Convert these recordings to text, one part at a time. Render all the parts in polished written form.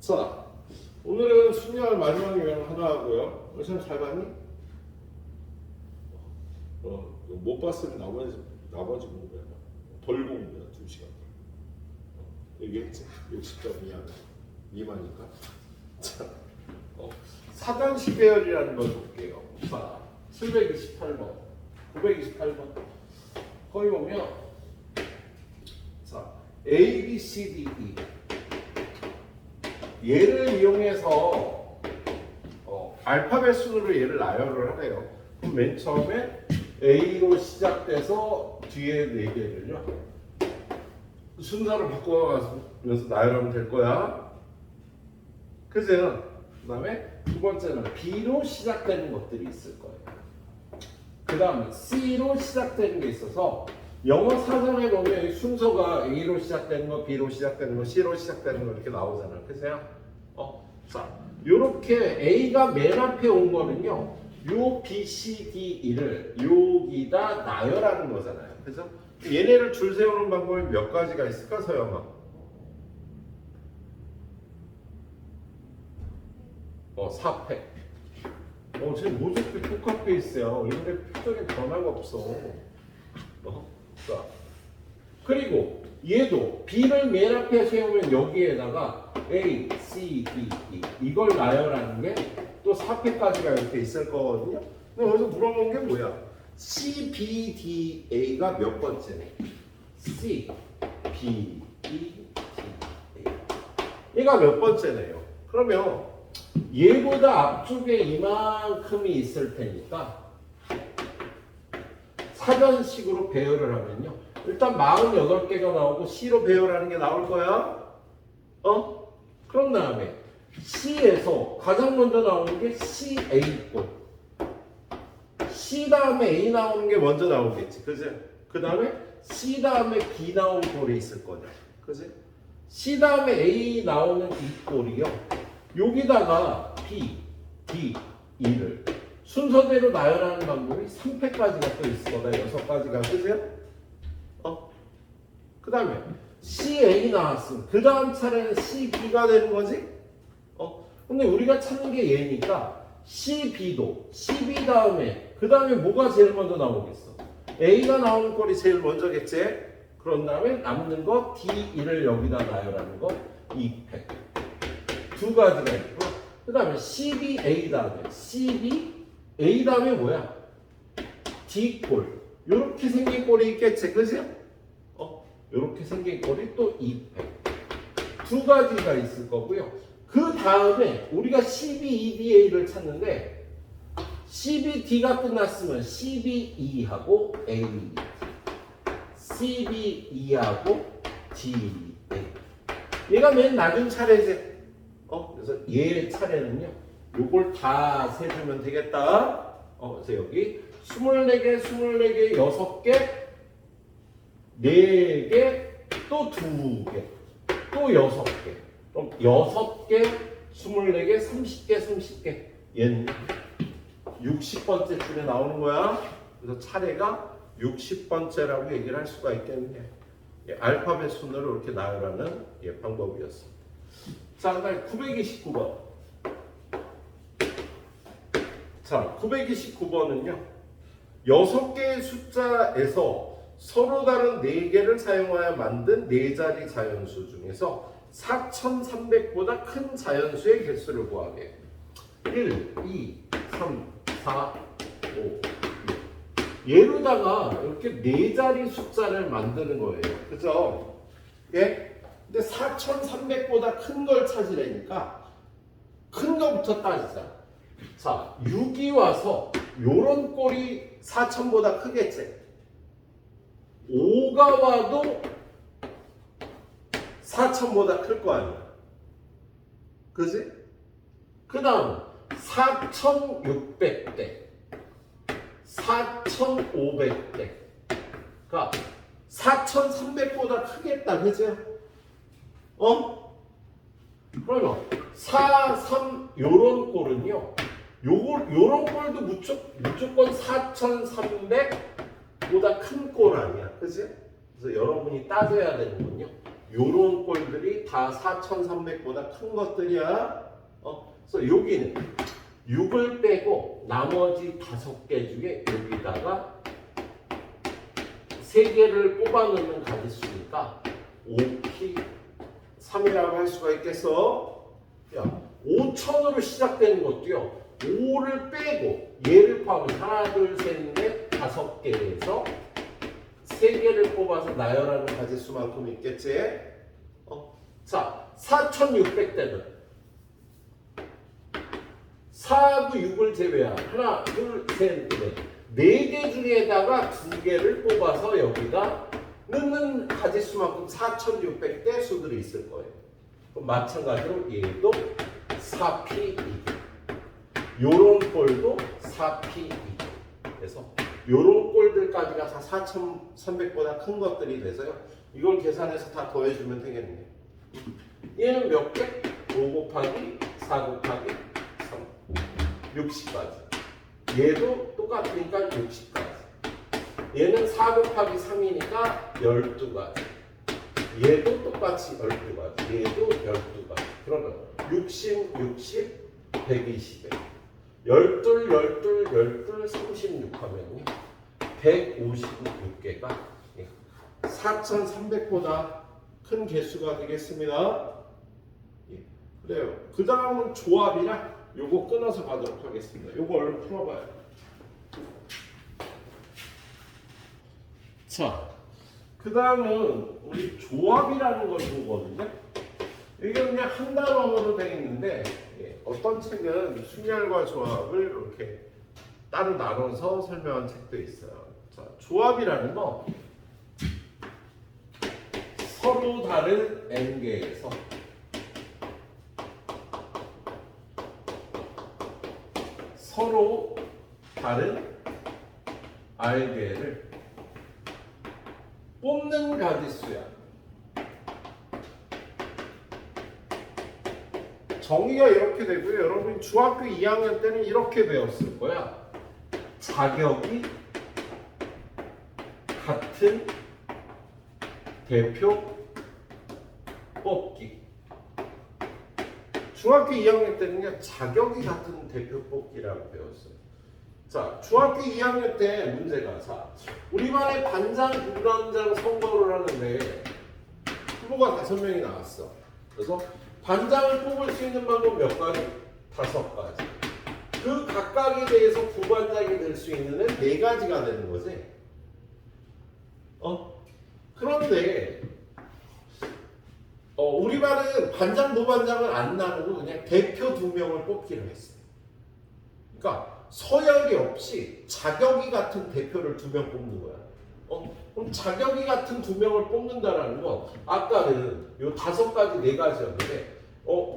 자, 오늘은 순열 마지막 유형 하나 하고요. 시험 잘 봤니? 못 봤으면 나머지 공부해봐. 덜 공부야, 2시간. 얘기했지? 60점이야. 미만이니까. 자, 사단식 배열이라는 걸 볼게요. 자, 728번, 928번. 거기 보면, 자, A, B, C, D, E. 얘를 이용해서 알파벳 순으로 얘를 나열을 하래요. 그럼 맨 처음에 A로 시작돼서 뒤에 4개를요 순서를 바꿔가면서 나열하면 될 거야. 그죠? 그 다음에 두 번째는 B로 시작되는 것들이 있을 거예요. 그 다음에 C로 시작되는 게 있어서 영어 사전에 보면 이 순서가 A로 시작되는 거, B로 시작되는 거, C로 시작되는 거 이렇게 나오잖아요. 그죠? 자, 요렇게 A가 맨 앞에 온 거는요, 요 B, C, D, E를 여기다 나열하는 거잖아요. 그죠? 얘네를 줄 세우는 방법이 몇 가지가 있을까, 서영아? 4팩. 쟤 모습도 똑같게 있어요. 이런데 표정에 변화가 없어. 자, 그리고 얘도 B를 맨 앞에 세우면 여기에다가 A, C, D, E 이걸 나열하는 게 또 4팩까지가 이렇게 있을 거거든요. 근데 여기서 물어본 게 뭐야? C, B, D, A가 몇 번째네? C, B, E, D, A 얘가 몇 번째네요? 그러면 얘보다 앞쪽에 이만큼이 있을 테니까 사전식으로 배열을 하면요, 일단 48개가 나오고 C로 배열하는 게 나올 거야. 그런 다음에 C에서 가장 먼저 나오는 게 CA꼴. C 다음에 A 나오는 게 먼저 나오겠지. 그지? 그 다음에 C 다음에 B 나온 꼴이 있을 거냐. 그지? C 다음에 A 나오는 이 꼴이요, 여기다가 B, D, E를 순서대로 나열하는 방법이 3팩까지가 또 있을 거다. 6가지가. 그죠? 그 다음에 CA 나왔으면 그 다음 차례는 CB가 되는 거지? 근데 우리가 찾는 게 얘니까 CB도 CB 다음에 그 다음에 뭐가 제일 먼저 나오겠어? A가 나오는 꼴이 제일 먼저겠지? 그런 다음에 남는 거 DE를 여기다 나열하는 거 2팩. 2가지가 있고, 그 다음에 CBA 다음에 CB A 다음에 뭐야? D꼴. 요렇게 생긴 꼴이 있겠지, 그죠? 요렇게 생긴 꼴이 또 2팩. 2가지가 있을 거고요. 그 다음에 우리가 CBEDA를 찾는데, CBD가 끝났으면 CBE하고 A, CBE하고 D, A. 얘가 맨 낮은 차례지. 그래서 얘 차례는요, 요걸 다 세주면 되겠다. 그래서 여기 24개, 24개, 6개, 4개, 또 2개, 또 6개. 그럼 6개, 24개, 30개, 30개. 얘는 60번째 줄에 나오는 거야. 그래서 차례가 60번째라고 얘기를 할 수가 있겠네. 알파벳 순으로 이렇게 나열하는 방법이었습니다. 자, 그다음에 929번. 자, 929번은요, 6개의 숫자에서 서로 다른 4개를 사용하여 만든 4자리 자연수 중에서 4,300보다 큰 자연수의 개수를 구하래요. 1, 2, 3, 4, 5, 6. 얘로다가 이렇게 4자리 숫자를 만드는 거예요. 그죠? 예? 근데 4,300보다 큰 걸 찾으려니까 큰 거부터 따지자. 자, 6이 와서 요런 꼴이 4,000보다 크겠지. 5가 와도 4,000보다 클 거 아니야. 그지? 그 다음 4,600대, 4,500대. 그러니까 4,300보다 크겠다. 그죠? 그러면 4, 3 요런 꼴은요, 요런 꼴도 무조건 4,300보다 큰 꼴 아니야. 그지? 그래서 여러분이 따져야 되는 건요, 요런 꼴들이 다 4,300보다 큰 것들이야. 그래서 여기는 6을 빼고 나머지 5개 중에 여기다가 3개를 뽑아놓는 가지수니까 5p 3이라고 할 수가 있겠어. 야, 5,000으로 시작되는 것도요. 5를 빼고 얘를 포함해 하나, 둘, 셋, 넷, 5개에서 3개를 뽑아서 나열하는 가지수만큼 있겠지? 자, 4,600대는 4하고 6을 제외한 하나, 둘, 셋, 넷 4개 중에다가 2개를 뽑아서 여기다 넣는 가지수만큼 4,600대 수들이 있을 거예요. 그럼 마찬가지로 얘도 4P2. 요런 꼴도 4P2. 그래서 요런 꼴들까지가 다 4,300보다 큰 것들이 돼서요. 이걸 계산해서 다 더해주면 되겠네요. 얘는 몇 개? 5 곱하기 4 곱하기 3. 60까지. 얘도 똑같으니까 60까지. 얘는 4 곱하기 3이니까 12가지. 얘도 똑같이 12가지. 얘도 12가지. 그러면 60, 60, 120에 12, 12, 12, 36 하면요. 156개가 4,300보다 큰 개수가 되겠습니다. 예, 그래요. 그 다음은 조합이라 요거 끊어서 가도록 하겠습니다. 요거 얼른 풀어봐요. 자, 그 다음은 우리 조합이라는 걸 보거든요. 이게 그냥 한 단원으로 되어 있는데 어떤 책은 순열과 조합을 이렇게 따로 나눠서 설명한 책도 있어요. 자, 조합이라는 거 서로 다른 n개에서 서로 다른 r개를 뽑는 가지수야. 정의가 이렇게 되고요. 여러분이 중학교 2학년 때는 이렇게 배웠을 거야. 자격이 같은 대표 뽑기. 중학교 2학년 때는요. 자격이 같은 대표 뽑기라고 배웠어요. 자, 중학교 2학년 때 문제가 자, 우리 반에 반장, 부반장 선거를 하는데 후보가 5명이 나왔어. 그래서 반장을 뽑을 수 있는 방법 몇 가지? 5가지. 그 각각에 대해서 부반장이 될 수 있는 애는 4가지가 되는 거지. 그런데 우리 반은 반장, 부반장을 안 나누고 그냥 대표 2명을 뽑기로 했어요. 그러니까 서열이 없이 자격이 같은 대표를 2명 뽑는 거야. 그럼 자격이 같은 2명을 뽑는다라는 건 아까는 요 5가지 4가지였는데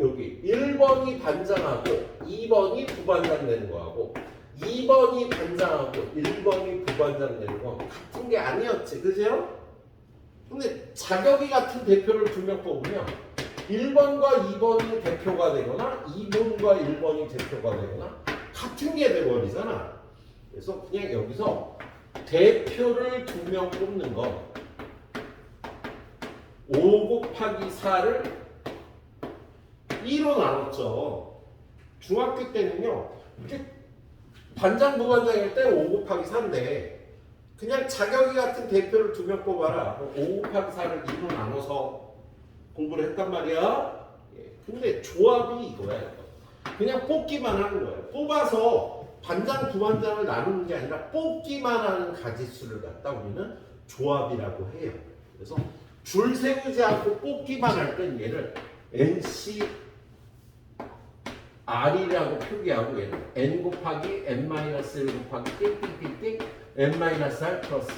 여기 1번이 반장하고 2번이 부반장 되는 거하고 2번이 반장하고 1번이 부반장 되는 건 같은 게 아니었지, 그죠? 근데 자격이 같은 대표를 2명 뽑으면 1번과 2번이 대표가 되거나 2번과 1번이 대표가 되거나 같은 게 돼버리잖아. 그래서 그냥 여기서 대표를 2명 뽑는 거 5 곱하기 4를 2로 나눴죠. 중학교 때는요. 반장, 부반장일 때 5 곱하기 4인데 그냥 자격이 같은 대표를 2명 뽑아라. 5 곱하기 4를 2로 나눠서 공부를 했단 말이야. 근데 조합이 이거야. 그냥 뽑기만 하는 거예요. 뽑아서 반장, 부반장을 나누는 게 아니라 뽑기만 하는 가지수를 갖다 우리는 조합이라고 해요. 그래서 줄 세우지 않고 뽑기만 할 땐 얘를 NC R이라고 표기하고 얘는 N 곱하기 N-1 곱하기 띵띵띵띵 N-R 플러스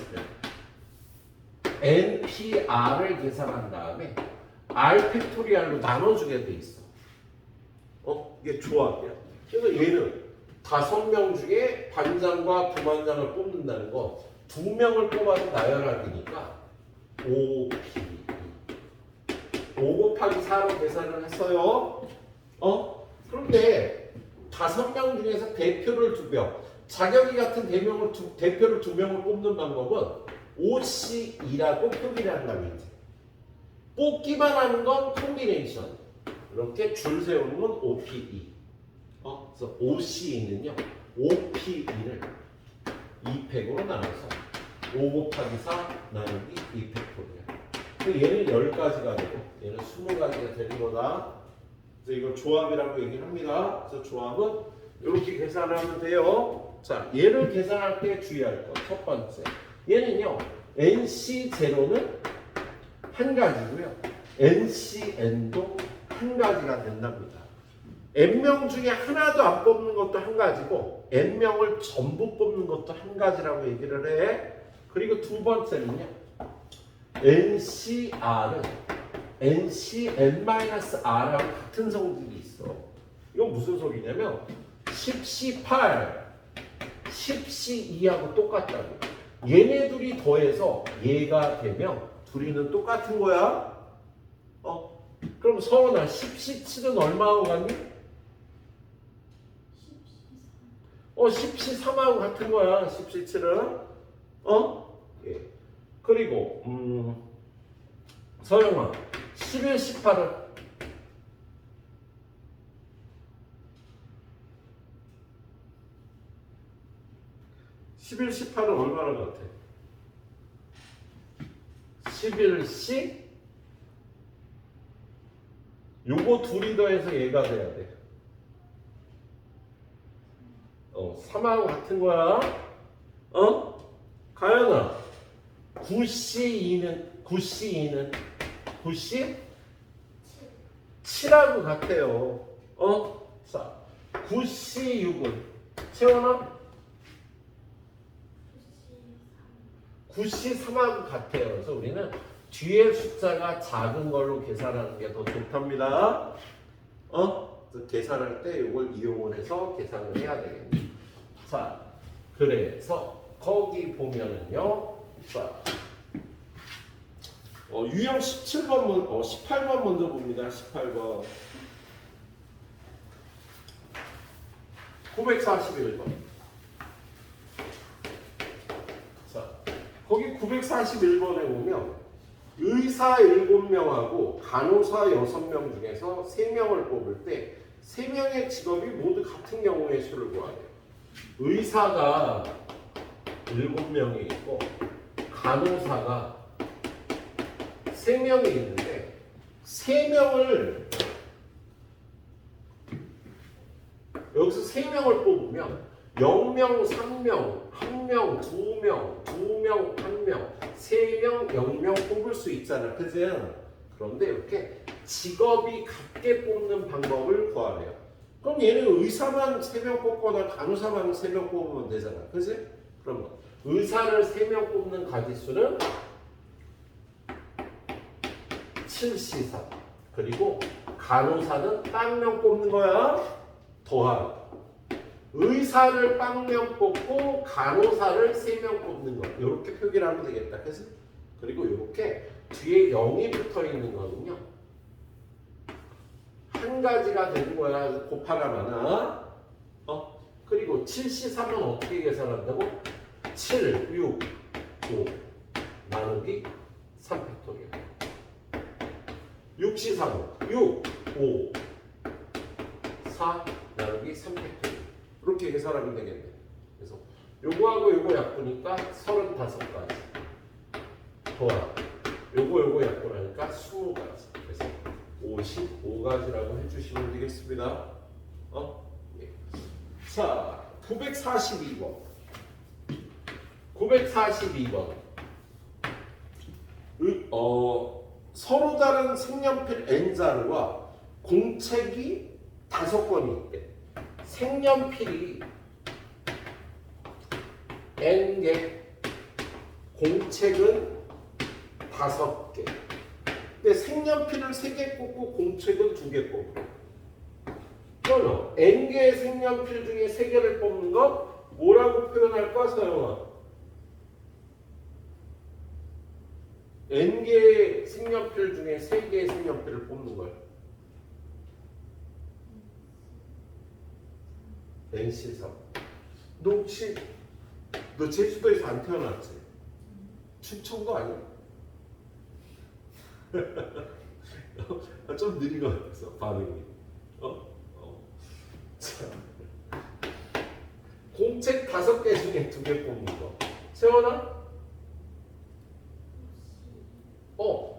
NPR을 계산한 다음에 R 팩토리얼로 나눠주게 돼 있어. 이게 조합이야. 그래서 얘는 5명 중에 반장과 부반장을 뽑는다는 거 2명을 뽑아서 나열하기니까 5P 5 곱하기 4로 계산을 했어요. 그런데 5명 중에서 대표를 2명, 자격이 같은 대표를 2명을 뽑는 방법은 OC2라고 표기를 한다고 했지. 뽑기만 하는 건 콤비네이션. 이렇게 줄 세우는 건 OPE. 그래서 OCE는요. OPE를 2팩으로 나눠서 5 곱하기 4 나누기 2팩토리야. 얘는 10가지가 되고 얘는 20가지가 되는 거다. 그래서 이걸 조합이라고 얘기를 합니다. 그래서 조합은 이렇게 계산하면 돼요. 자, 얘를 계산할 때 주의할 것 첫 번째. 얘는요. NC0는 한 가지고요. NCN도 한 가지가 된답니다. N명 중에 하나도 안 뽑는 것도 한 가지고 N명을 전부 뽑는 것도 한 가지라고 얘기를 해. 그리고 두 번째는요. NCR은 NCN-R하고 같은 성질이 있어. 이건 무슨 소리냐면 10C8, 10C2하고 똑같다고. 얘네 둘이 더해서 얘가 되면 둘이는 똑같은 거야. 그럼 서원아 10C7은 얼마하고 같니? 10C3하고 같은 거야. 10C7은. 예. 그리고 서영아 11, 18은 11, 18은 얼마나 같아? 11C 요거 둘이 더해서 얘가 돼야 돼. 3하고 같은 거야. 가연아 9C2는 7하고 같아요. 자 9C6은 채원아 9C3하고 같아요. 그래서 우리는 뒤에 숫자가 작은 걸로 계산하는 게 더 좋답니다. 그래서 계산할 때 이걸 이용을 해서 계산을 해야 되겠네. 자, 그래서 거기 보면은요. 자, 유형 17번, 18번 먼저 봅니다. 18번. 941번. 자, 거기 941번에 보면 의사 7명하고 간호사 6명 중에서 3명을 뽑을 때 3명의 직업이 모두 같은 경우의 수를 구하래요. 의사가 7명이 있고 간호사가 3명이 있는데 3명을 여기서 3명을 뽑으면 0명, 3명, 1명, 2명, 2명, 1명, 3명, 0명 뽑을 수 있잖아. 그치? 그런데 이렇게 직업이 같게 뽑는 방법을 구하래요. 그럼 얘는 의사만 3명 뽑거나 간호사만 3명 뽑으면 되잖아. 그치? 그러면 의사를 3명 뽑는 가지수는 7C3. 그리고 간호사는 딱 명 뽑는 거야. 더하기. 의사를 빵명 뽑고 간호사를 3명 뽑는 거 이렇게 표기를 하면 되겠다. 그래서 그리고 이렇게 뒤에 0이 붙어 있는 거는요 한 가지가 되는 거야. 곱하나마나. 그리고 7C3은 어떻게 계산한다고? 7, 6, 5 나누기 3팩토리얼. 6C3은 6, 5, 4 나누기 3팩토리얼. 이렇게 계산하면 되겠네. 그래서 요거하고 요거 약분이니까 35가지. 더하기 요거 약분하니까 20가지. 그래서 55가지라고 해주시면 되겠습니다. 예. 자, 942번. 942번. 서로 다른 색연필 N자루와 공책이 5권이 있대. 색연필이 N개, 공책은 5개. 근데 색연필을 3개 꽂고 공책은 2개 꽂고. 그러면 N개의 색연필 중에 3개를 뽑는 거 뭐라고 표현할까, 서영아? N개의 색연필 중에 3개의 색연필을 뽑는 거야. NC3. 너 혹시 제주도에서 안 태어났지? 충청도 아니야? 좀 느린 것 같았어 반응이. 자, 공책 5개 중에 2개 뽑는 거. 세원아?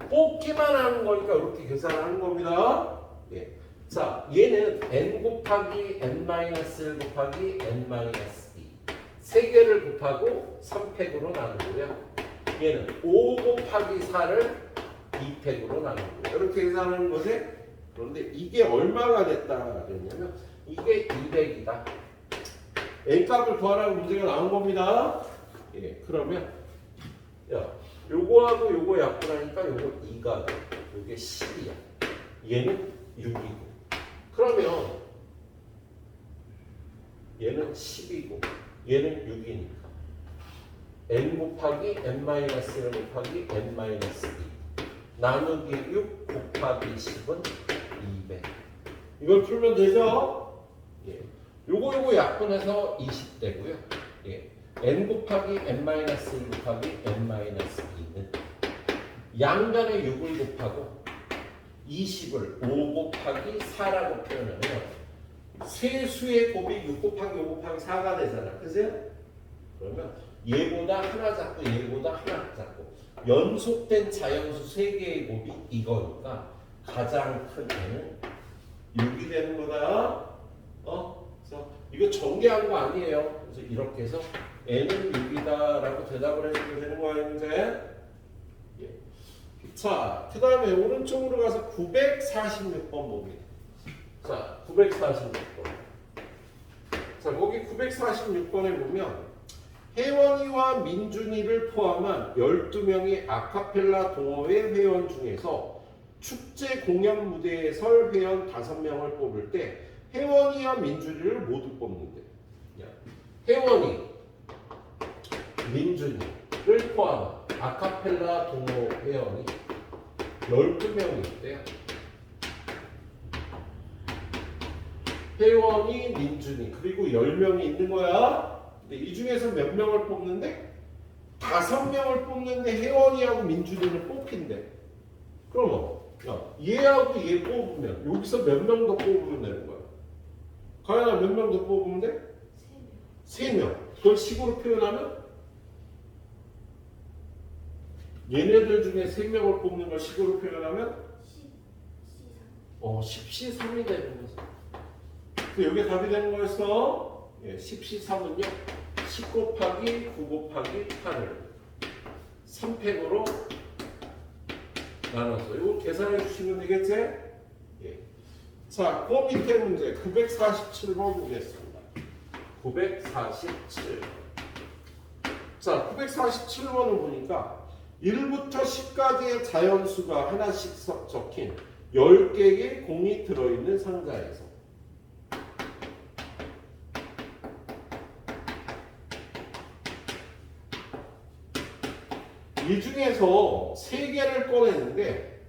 뽑기만 하는 거니까 이렇게 계산하는 겁니다. 예. 자, 얘는 n 곱하기 n-1 곱하기 n-2 3개를 곱하고 3팩으로 나누고요. 얘는 5 곱하기 4를 2팩으로 나누고요. 이렇게 계산하는 거지. 그런데 이게 얼마가 됐다 그랬냐면 이게 200이다. n값을 구하라고 문제가 나온 겁니다. 예, 그러면 야, 요거하고 요거 약분하니까 요거 2가 돼. 요게 10이야. 얘는 6이고. 그러면 얘는 10이고 얘는 6이니까 n 곱하기 n-1 곱하기 n-2 나누기 6 곱하기 10은 200. 이걸 풀면 되죠? 예. 요거 약분해서 20되고요. 예. n 곱하기 n-1 곱하기 n-2는 양변에 6을 곱하고 20을 5 곱하기 4라고 표현하면 세수의 곱이 6 곱하기 5 곱하기 4가 되잖아. 그죠? 그러면 얘보다 하나 작고 얘보다 하나 작고 연속된 자연수 3개의 곱이 이거니까 가장 큰 애는 6이 되는 거다. 그래서 이거 전개한 거 아니에요. 그래서 이렇게 해서 n은 6이다 라고 대답을 해주면 되는 거예요. 이제. 예. 자, 그 다음에 오른쪽으로 가서 946번 봅니다. 자, 946번. 자, 거기 946번에 보면 혜원이와 민준이를 포함한 12명의 아카펠라 동호회 회원 중에서 축제 공연 무대에 설 회원 5명을 뽑을 때 혜원이와 민준이를 모두 뽑는데 혜원이, 민준이를 포함한 아카펠라 동호 회원이 12명이 있대요. 혜원이, 민준이 그리고 10명이 있는 거야. 근데 이 중에서 몇 명을 뽑는데? 5명을 뽑는데 혜원이하고 민준이는 뽑힌대. 그러면 얘하고 얘 뽑으면 여기서 몇 명 더 뽑으면 되는 거야. 가연아 몇 명 더 뽑으면 돼? 3명. 그걸 식으로 표현하면 얘네들 중에 3명을 뽑는 걸 식으로 표현하면 10C3이 되는 거지. 여기 답이 되는 거였어. 예, 10C3은요 10 곱하기 9 곱하기 8을 3팩으로 나눠서 이거 계산해 주시면 되겠지? 예. 자, 그 밑에 문제 947번 보겠습니다. 947. 자, 947번을 보니까 1부터 10까지의 자연수가 하나씩 적힌 10개의 공이 들어있는 상자에서 이 중에서 3개를 꺼내는데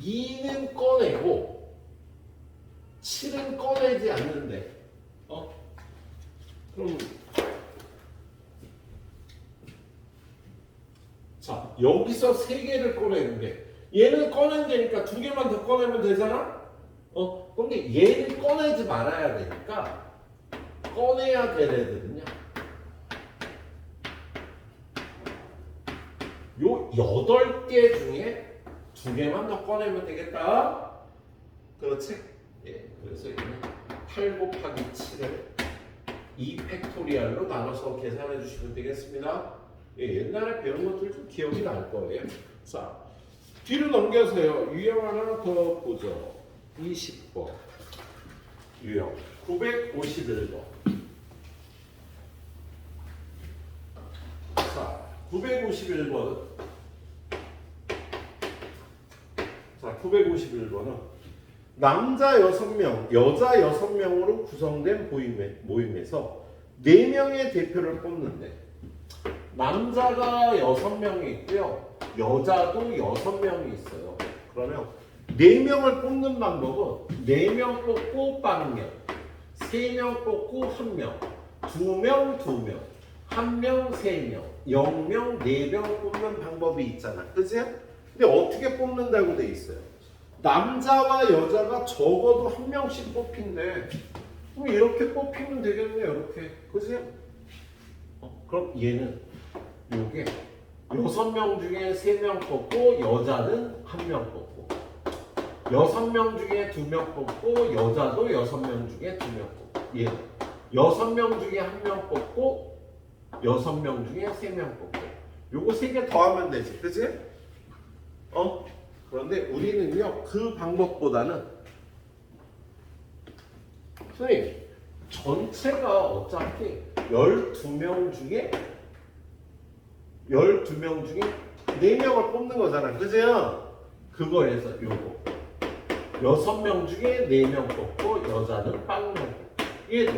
2는 꺼내고 7은 꺼내지 않는데 그럼 자, 여기서 3개를 꺼내는데 얘는 꺼낸다니까 2개만 더 꺼내면 되잖아? 근데 얘는 꺼내지 말아야 되니까 꺼내야 될 애들은요 요 8개 중에 2개만 더 꺼내면 되겠다. 그렇지? 예, 그래서 얘는 8 곱하기 7을 2 팩토리얼로 나눠서 계산해 주시면 되겠습니다. 예, 옛날에 배운 것들 좀 기억이 날 거예요. 자, 뒤로 넘겨서요. 유형 하나 더 보죠. 20번. 유형 951번. 자, 951번은 자, 951번은 남자 6명, 여자 6명으로 구성된 모임에서 4명의 대표를 뽑는데 남자가 6명이 있고요. 여자도 6명이 있어요. 그러면 4명을 뽑는 방법은 4명 뽑고 빵명, 3명 뽑고 1명, 2명 2명, 1명 3명, 0명 4명 뽑는 방법이 있잖아. 그치? 근데 어떻게 뽑는다고 돼 있어요? 남자와 여자가 적어도 한 명씩 뽑힌대. 그럼 이렇게 뽑히면 되겠네요. 이렇게. 그지? 그럼 얘는 요게 6명 중에 3명 뽑고 여자는 1명 뽑고 6명 중에 2명 뽑고 여자도 6명 중에 2명 뽑고 얘는 6명 중에 1명 뽑고 6명 중에 3명 뽑고 요거 3개 더하면 되지. 그지? 그런데 우리는요 그 방법보다는 선생님 전체가 어차피 12명 중에 4명을 뽑는 거잖아. 그죠? 그거에서 요거 6명 중에 4명 뽑고 여자는 빵명 뽑고 얘도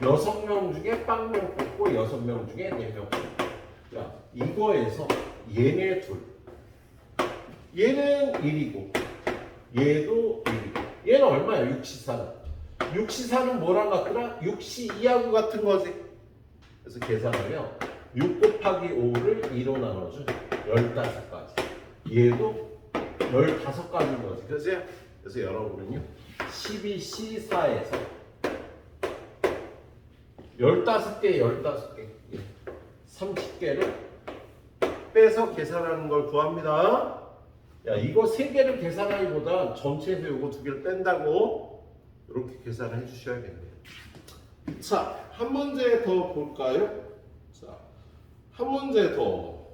6명 중에 빵명 뽑고 6명 중에 4명 뽑고 야 이거에서 얘네 둘 얘는 1이고 얘도 1이고 얘는 얼마야? 64는 64는 뭐랑 같더라? 62하고 같은 거지. 그래서 계산하면 6 곱하기 5를 2로 나눠준 15가지 얘도 15가지인 거지. 그치? 그래서 여러분은요 12C4에서 15개 15개 30개를 빼서 계산하는 걸 구합니다. 야 이거 3개를 계산하기보다 전체에서 이거 2개를 뺀다고 이렇게 계산을 해주셔야겠네요. 자, 한 문제 더 볼까요? 자, 한 문제 더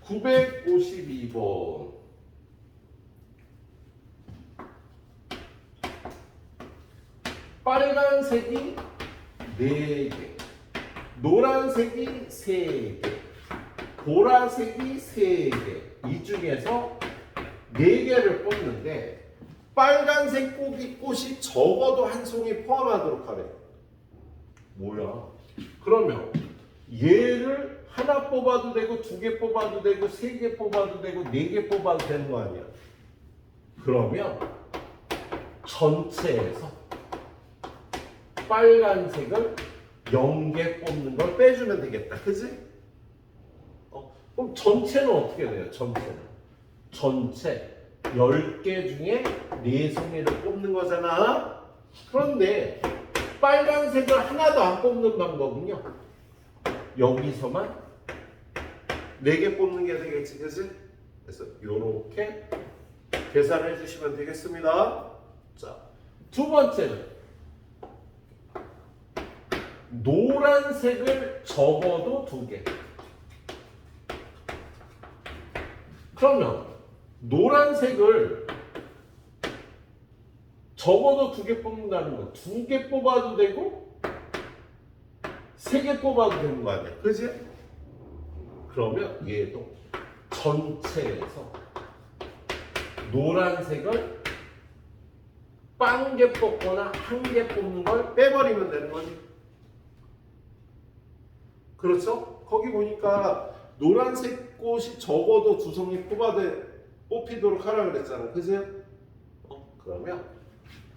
952번 빨간색이 4개 노란색이 3개 보라색이 3개 이 중에서 4개를 뽑는데 빨간색 꽃이 적어도 한 송이 포함하도록 하래. 뭐야? 그러면 얘를 하나 뽑아도 되고 2개 뽑아도 되고 3개 뽑아도 되고 4개 뽑아도 되는 거 아니야? 그러면 전체에서 빨간색을 0개 뽑는 걸 빼주면 되겠다. 그지? 그럼 전체는 어떻게 돼요? 전체 10개 중에 4송이를 뽑는 거잖아. 그런데 빨간색을 하나도 안 뽑는 방법은요 여기서만 4개 뽑는 게 되겠지. 그치? 그래서 이렇게 계산해 주시면 되겠습니다. 자, 두 번째는 노란색을 적어도 2개. 그러면 노란색을 적어도 2개 뽑는다는 거 2개 뽑아도 되고 3개 뽑아도 되는 거 아니야. 그지? 그러면 얘도 전체에서 노란색을 0개 뽑거나 1개 뽑는 걸 빼버리면 되는 거지. 그렇죠? 거기 보니까 노란색 꽃이 적어도 2송이 뽑히도록 하라 그랬잖아. 그죠? 그러면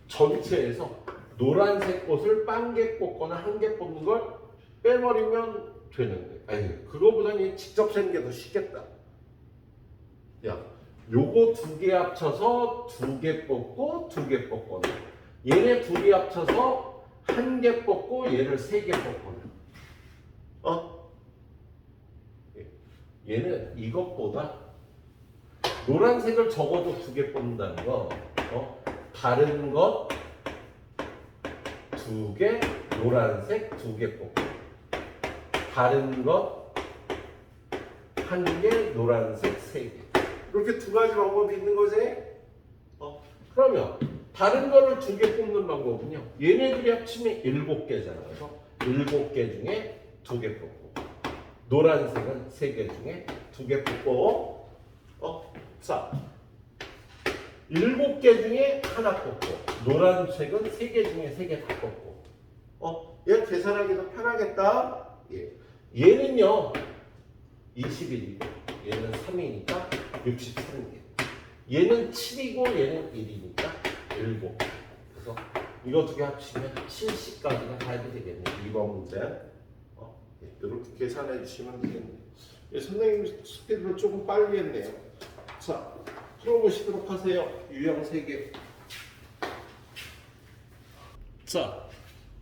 전체에서 노란색 꽃을 0개 뽑거나 1개 뽑는 걸 빼버리면 되는데 아니 그거보다는 직접 세는 게 더 쉽겠다. 야 요거 2개 합쳐서 2개 뽑고 2개 뽑거나 얘네 둘이 합쳐서 1개 뽑고 얘를 3개 뽑거나 얘는 이것보다 노란색을 적어도 2개 뽑는다는 거 다른 것 2개 노란색 2개 뽑고 다른 것 1개 노란색 3개 이렇게 2가지 방법이 있는 거지. 그러면 다른 거를 2개 뽑는 방법은요 얘네들이 합치면 7개잖아요. 그래서 7개 중에 2개 뽑고 노란색은 3개 중에 2개 뽑고 자 7개 중에 하나 뽑고 노란색은 3개 중에 3개 다 뽑고 얘 계산하기 더 편하겠다. 얘는요 21이고 얘는 3이니까 63개 얘는 7이고 얘는 1이니까 7 그래서 이거 2개 합치면 70까지가 다 해도 되겠네. 2번 문제 이렇게 계산해 주시면 되겠네요. 선생님 스피드를 조금 빨리 했네요. 자, 풀어보시도록 하세요. 유형 3개. 자,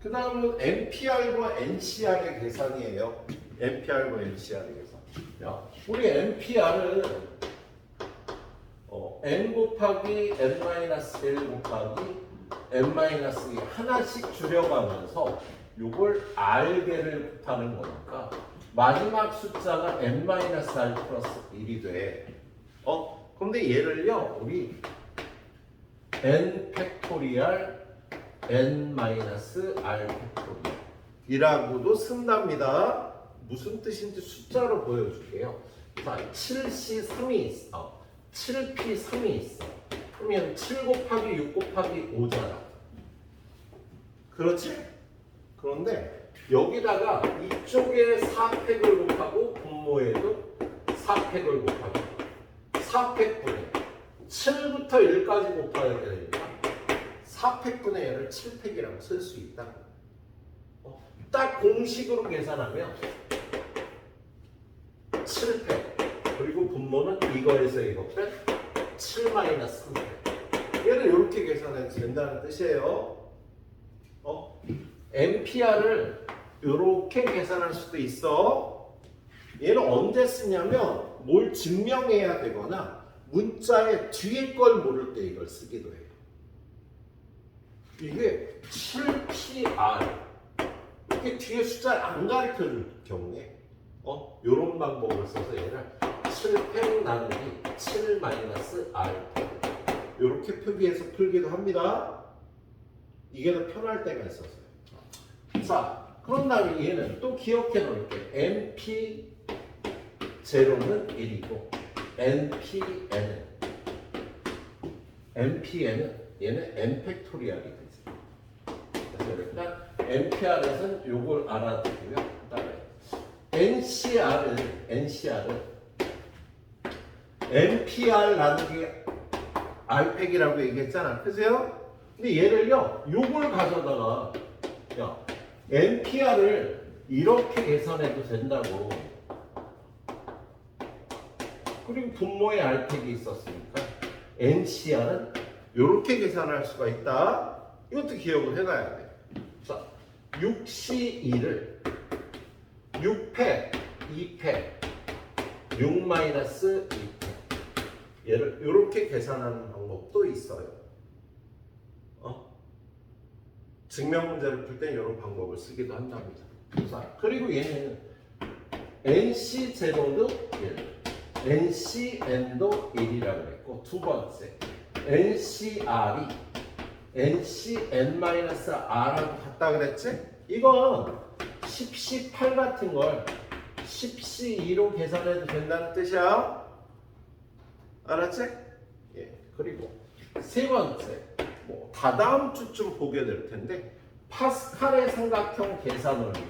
그 다음은 NPR과 NCR의 계산이에요. NPR과 NCR의 계산. 야, 우리 NPR은 n 곱하기 n-1 곱하기 n-2 하나씩 줄여가면서 요걸 r개를 곱하는 거니까 마지막 숫자가 n-r 플러스 1이 돼. 근데 얘를요, 우리 n 팩토리얼 n-r 팩토리얼 이라고도 쓴답니다. 무슨 뜻인지 숫자로 보여줄게요. 자, 7C3이 있어. 7P3이 있어. 그러면 7 곱하기 6 곱하기 5잖아. 그렇지? 그런데 여기다가 이쪽에 4팩을 곱하고 분모에도 4팩을 곱하고 4팩분의 7부터 1까지 곱하야 되니까 4팩분의 얘를 7팩이라고 쓸 수 있다. 딱 공식으로 계산하면 7팩 그리고 분모는 이거에서 이거 뺀 7 마이너스 3팩. 얘를 이렇게 계산해도 된다는 뜻이에요. NPR을 이렇게 계산할 수도 있어. 얘는 언제 쓰냐면 뭘 증명해야 되거나 문자의 뒤에 걸 모를 때 이걸 쓰기도 해요. 이게 7PR 이렇게 뒤에 숫자를 안 가르쳐 줄 경우에 이런 방법을 써서 얘를 7팩 나누기 7 마이너스 R 이렇게 표기해서 풀기도 합니다. 이게 더 편할 때가 있었어요. 자, 그런 다음에 얘는 또 기억해 놓을게. NP0는 1이고 NPN은 얘는 N 팩토리얼이 되지. 그래서 일단 NPR에서는 요걸 알아두고요. 그다음에 NCR은 NPR 나누기 R팩이라고 얘기했잖아. 그죠? 근데 얘를요, 요걸 가져다가 NPR을 이렇게 계산해도 된다고. 그리고 분모에 R팩이 있었으니까 NCR은 이렇게 계산할 수가 있다. 이것도 기억을 해놔야 돼. 자, 6C2를 6팩, 2팩, 6 마이너스 2팩 얘를 이렇게 계산하는 방법도 있어요. 증명 문제를 풀 때 이런 방법을 쓰기도 한답니다. 자, 그리고 얘는 NC0도 1, NCN도 1이라고 했고, 두 번째 NCR이 NCN-R하고 같다 그랬지? 이건 10C8 같은 걸 10C2로 계산해도 된다는 뜻이야. 알았지? 예. 그리고 세 번째, 다다음 주쯤 보게 될 텐데, 파스칼의 삼각형 계산 원리.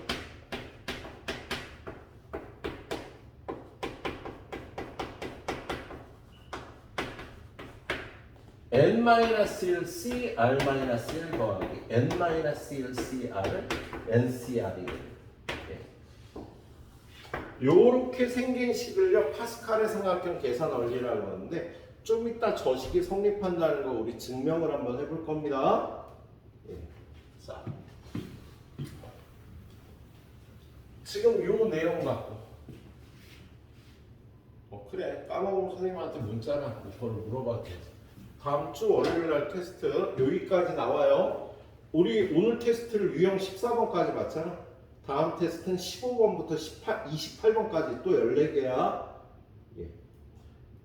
n-1c r-1 더하기 n-1cr을 ncr이 요렇게 생긴 식을요, 파스칼의 삼각형 계산 원리라고 하는데, 좀 이따 저 식이 성립한다는 거 우리 증명을 한번 해볼 겁니다. 자, 지금 요 내용 갖고 그래, 까먹으면 선생님한테 문자나 그걸 물어봐도 되지. 다음 주 월요일 날 테스트 여기까지 나와요. 우리 오늘 테스트를 유형 14번까지 봤잖아. 다음 테스트는 15번부터 28번까지 또 14개야. 예.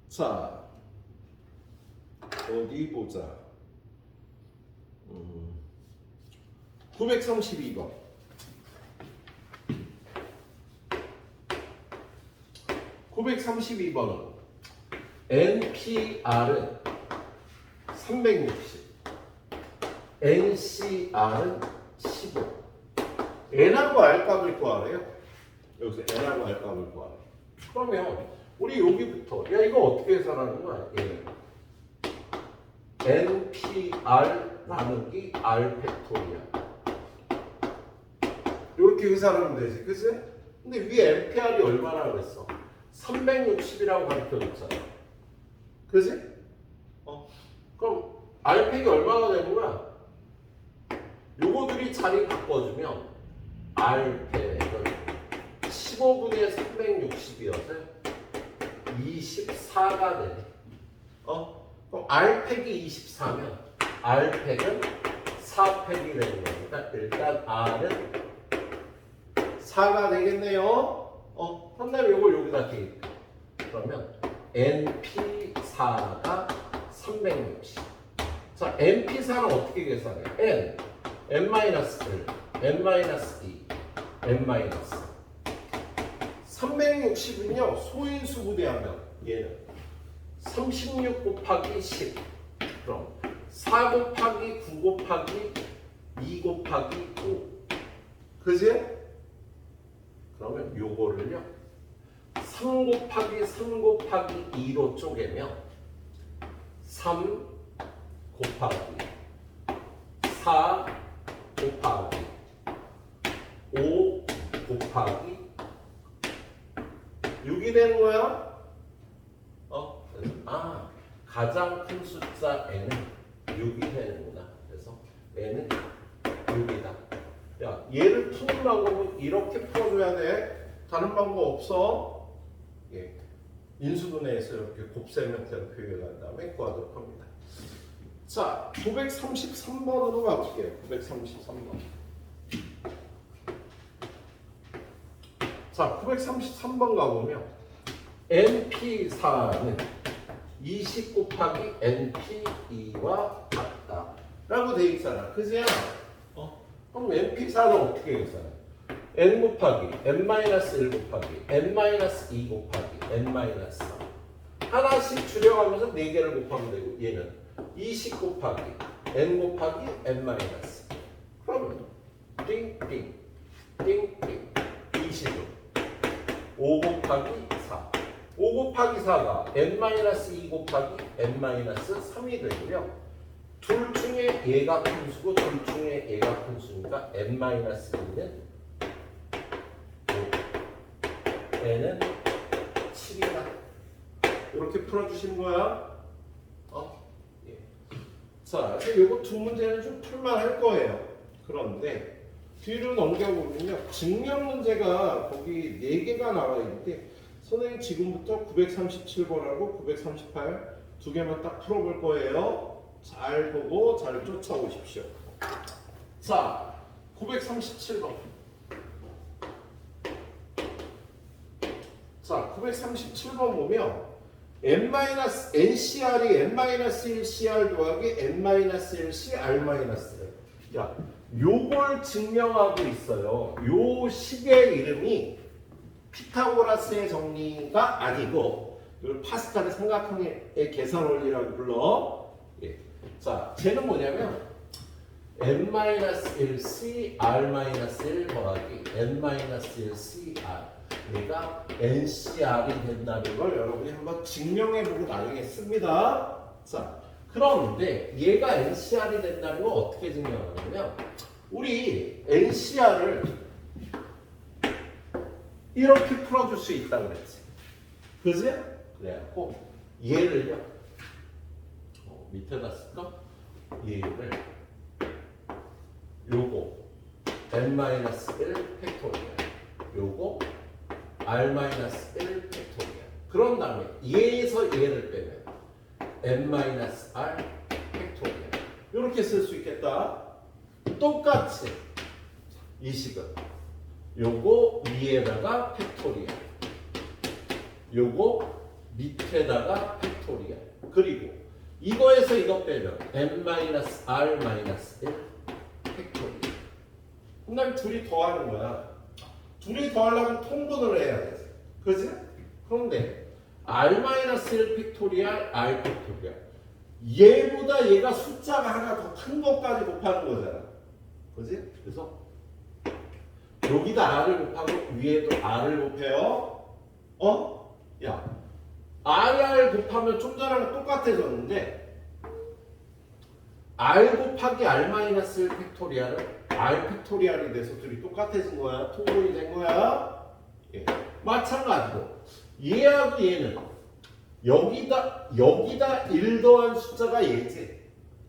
자, 어디 보자. 932번. 932번은 NPR은 360, NCR은 15. N하고 R 값을 구하래요. 여기서 N하고 R 값을 구하래. 그러면 우리 여기부터 이거 어떻게 계산하는 거야? NPR 나누기 R 팩토리얼 이렇게 계산하면 되지, 그치? 근데 위에 NPR이 얼마나 그랬어? 360이라고 가르쳐줬잖아. 그지? 그럼 R팩이 얼마나 되는 거야? 요거들이 자리 바꿔주면 R팩은 15분의 360이어서 24가 되네. 그럼 R팩이 24면 R팩은 4팩이 되는 거니까 일단 R은 4가 되겠네요. 그 다음에 이걸 여기다 대입해. 그러면 NP4가 360. 자, NP4는 어떻게 계산해? N-1, N-2, N-. 360은요, 소인수 부대하면 얘는 36 곱하기 10. 그럼 4 곱하기 9 곱하기 2 곱하기 5. 그지? 그러면 요거를요 3 곱하기 3 곱하기 2로 쪼개면 3 곱하기 4 곱하기 5 곱하기 6이 되는 거야. 가장 큰 숫자 n은 6이 되는구나. 그래서 n은 6이다. 야, 얘를 푸는 방법은 이렇게 풀어줘야 돼. 다른 방법 없어. 예. 인수분해해서 이렇게 곱셈 형태로 표현한 다음에 구하도록 합니다. 자, 933번으로 가볼게요. 933번. 자, 933번 가보면 NP4는 20 곱하기 NP2와 같다 라고 돼 있잖아. 그지? 그럼 NP4는 어떻게 계산해? N 곱하기 N-1 곱하기 N-2 곱하기 N-3 하나씩 줄여가면서 4개를 곱하면 되고 얘는 20 곱하기 N 곱하기 N-. 그러면 띵띵 띵띵 20은 5 곱하기 4 5 곱하기 4가 N-2 곱하기 N-3이 되고요. 둘 중에 얘가 큰 수고 둘 중에 얘가 큰 수니까 N-2는 5 N은 7이다. 이렇게 풀어주시는 거야. 예. 자, 요거 두 문제는 좀 풀만할 거예요. 그런데 뒤로 넘겨보면요. 증명 문제가 거기 4개가 나와 있는데 선생님 지금부터 937번하고 938 두 개만 딱 풀어볼 거예요. 잘 보고 잘 쫓아오십시오. 자, 937번. 자, 937번 보면 NCR이 N-1CR 더하기 N-1CR 야, 요걸 증명하고 있어요. 요 식의 이름이 피타고라스의 정리가 아니고 이걸 파스칼의 삼각형의 계산 원리라고 불러. 예. 자, 쟤는 뭐냐면 N-1C R-1 더하기 N-1CR 얘가 NCR이 된다는 걸 여러분이 한번 증명해보고 나가겠습니다. 자, 그런데 얘가 NCR이 된다는 걸 어떻게 증명하냐면 우리 NCR을 이렇게 풀어줄 수 있다 그랬지. 그지? 그래갖고 얘를요 밑에다 쓸까? 얘를 요거 N-1 팩토리얼 요거 R-1 팩토리얼 그런 다음에 얘에서 얘를 빼면 N-R 팩토리얼 이렇게 쓸 수 있겠다. 똑같이 이 식은 요거 위에다가 팩토리얼 요거 밑에다가 팩토리얼 그리고 이거에서 이거 빼면 N-R-1 팩토리얼 그 다음에 둘이 더하는 거야. 둘이 더하려면 통분을 해야 돼. 그지? 그런데 R-1 팩토리얼 R 팩토리얼 얘보다 얘가 숫자가 하나 더 큰 것까지 곱하는 거잖아. 그지? 그래서 여기다 R을 곱하고 위에도 R을 곱해요. 야, R 곱하면 좀 전하고 똑같아졌는데 R 곱하기 R-1 팩토리얼은 R 팩토리얼이 돼서 둘이 똑같아진 거야. 통분이 된 거야. 예. 마찬가지로 얘하고 얘는 여기다 1 더한 숫자가 얘지.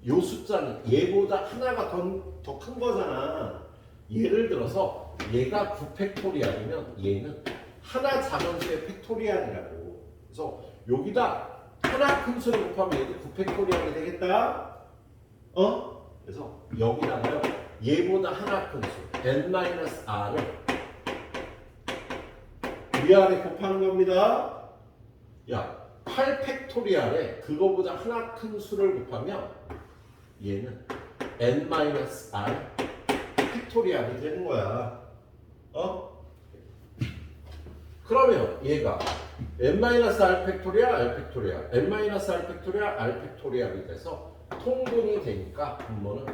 요 숫자는 얘보다 하나가 더 큰 거잖아. 예를 들어서 얘가 9팩토리알이면 얘는 하나 작은 수의 팩토리알이라고. 그래서 여기다 하나 큰 수를 곱하면 얘도 9팩토리알이 되겠다. 그래서 여기다가요 얘보다 하나 큰 수 n-r을 위아래 곱하는 겁니다. 야, 8팩토리알에 그거보다 하나 큰 수를 곱하면 얘는 n-r 팩토리알이 되는 거야. 그러면 얘가 n-r 팩토리알, r 팩토리알, n-r 팩토리알, r 팩토리알이 돼서 통분이 되니까 분모는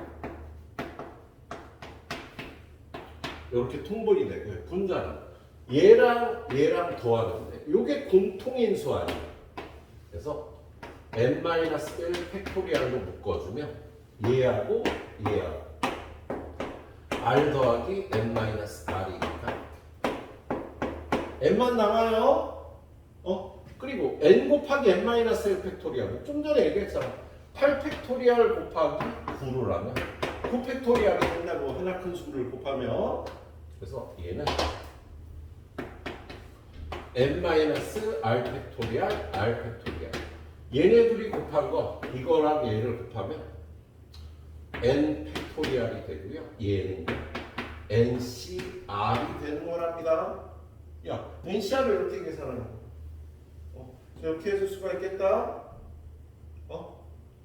이렇게 통분이 되고요. 분자는 얘랑 더하는데 이게 공통인수 아니에요. 그래서 n-1 팩토리알로 묶어주면 얘하고 r 더하기 n-r이니까 n만 남아요. 그리고 n 곱하기 n-1 팩토리알 좀 전에 얘기했잖아. 8 팩토리알 곱하기 9를 하면 9 팩토리알이 된다고 하나 큰 수를 곱하면. 그래서 얘는 n-r 팩토리알, r 팩토리알 얘네 둘이 곱한 거 이거랑 얘를 곱하면 n 팩토리알이 되고요. 얘는 ncr이 되는 거랍니다. 야, ncr을 이렇게 계산하는 거. 이렇게 해줄 수가 있겠다.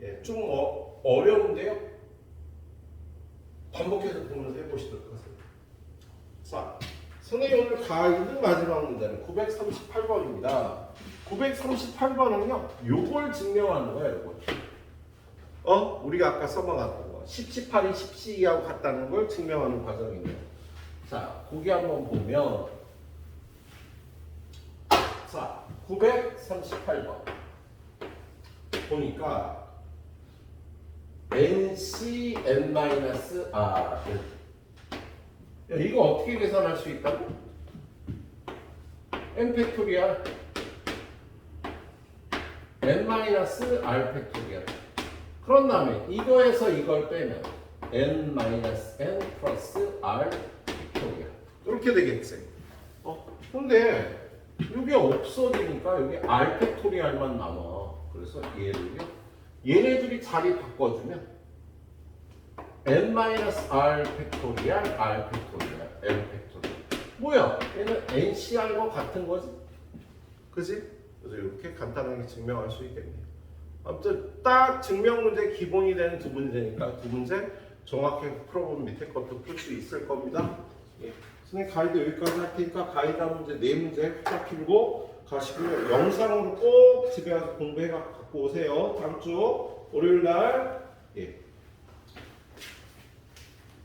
예, 좀 어려운데요. 반복해서 보면서 해보시도록 하세요. 자, 선생님 오늘 가이드 마지막 문제는 938번입니다. 938번은요, 요걸 증명하는 거예요, 요걸. 우리가 아까 써먹었던 거. 10, 18이 10C하고 같다는 걸 증명하는 과정이네요. 자, 거기 한번 보면, 자, 938번. 보니까, NCN-R을 이거 어떻게 계산할 수 있다고? n 팩토리알 n-r 팩토리알. 그런 다음에 이거에서 이걸 빼면 n-n 플러스 r 팩토리알 이렇게 되겠지. 근데 이게 없어지니까 여기 r 팩토리알만 남아. 그래서 얘를요 얘네들이 자리 바꿔주면 n-r 팩토리알, r 팩토리알, n 팩토리알. 뭐야? 얘는 ncr과 같은 거지? 그지? 그래서 이렇게 간단하게 증명할 수 있겠네요. 아무튼 딱 증명 문제 기본이 되는 두 문제니까 두 문제 정확하게 풀어보면 밑에 것도 풀 수 있을 겁니다. 예. 선생님 가이드 여기까지 할 테니까 가이드 문제 네 문제 딱 풀고 가시고요. 영상으로 꼭 집에 가서 공부해 갖고 오세요. 다음 주 월요일 날. 예.